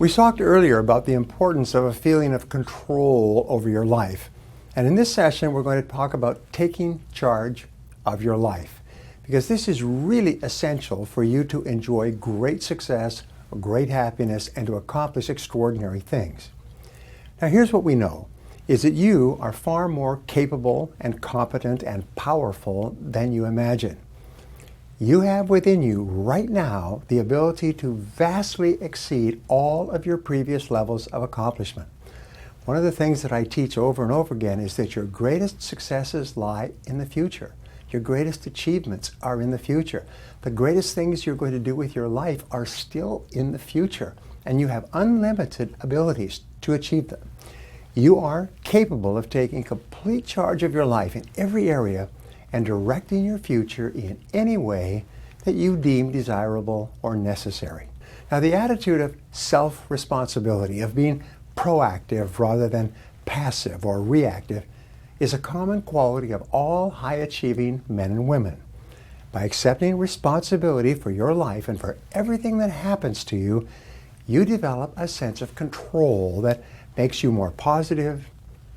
We talked earlier about the importance of a feeling of control over your life. And in this session, we're going to talk about taking charge of your life, because this is really essential for you to enjoy great success, great happiness, and to accomplish extraordinary things. Now, here's what we know, is that you are far more capable and competent and powerful than you imagine. You have within you right now the ability to vastly exceed all of your previous levels of accomplishment. One of the things that I teach over and over again is that your greatest successes lie in the future. Your greatest achievements are in the future. The greatest things you're going to do with your life are still in the future, and you have unlimited abilities to achieve them. You are capable of taking complete charge of your life in every area and directing your future in any way that you deem desirable or necessary. Now, the attitude of self-responsibility, of being proactive rather than passive or reactive, is a common quality of all high-achieving men and women. By accepting responsibility for your life and for everything that happens to you, you develop a sense of control that makes you more positive,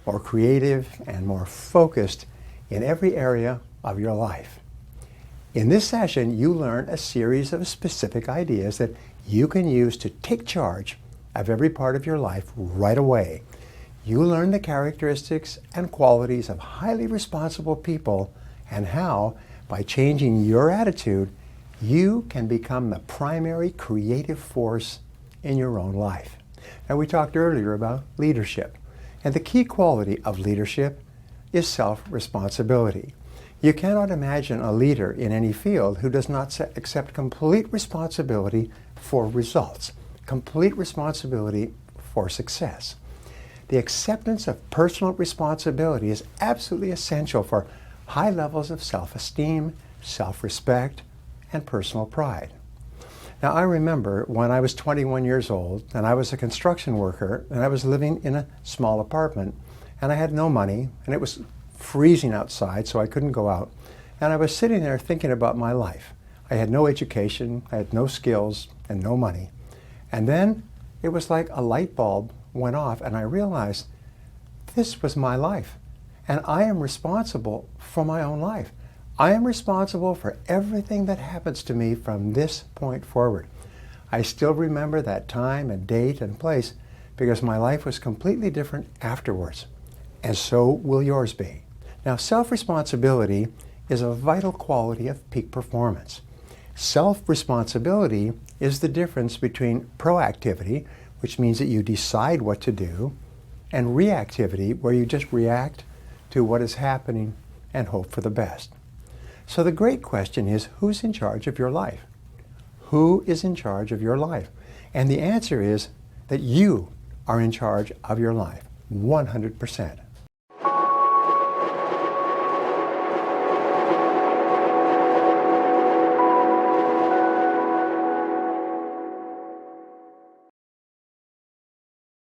more creative, and more focused in every area of your life. In this session, you learn a series of specific ideas that you can use to take charge of every part of your life right away. You learn the characteristics and qualities of highly responsible people and how, by changing your attitude, you can become the primary creative force in your own life. Now, we talked earlier about leadership, and the key quality of leadership is self-responsibility. You cannot imagine a leader in any field who does not accept complete responsibility for results, complete responsibility for success. The acceptance of personal responsibility is absolutely essential for high levels of self-esteem, self-respect, and personal pride. Now, I remember when I was 21 years old and I was a construction worker and I was living in a small apartment and I had no money and it was freezing outside, so I couldn't go out. And I was sitting there thinking about my life. I had no education, I had no skills, and no money. And then it was like a light bulb went off and I realized this was my life. And I am responsible for my own life. I am responsible for everything that happens to me from this point forward. I still remember that time and date and place because my life was completely different afterwards. And so will yours be. Now, self-responsibility is a vital quality of peak performance. Self-responsibility is the difference between proactivity, which means that you decide what to do, and reactivity, where you just react to what is happening and hope for the best. So the great question is, who's in charge of your life? Who is in charge of your life? And the answer is that you are in charge of your life, 100%.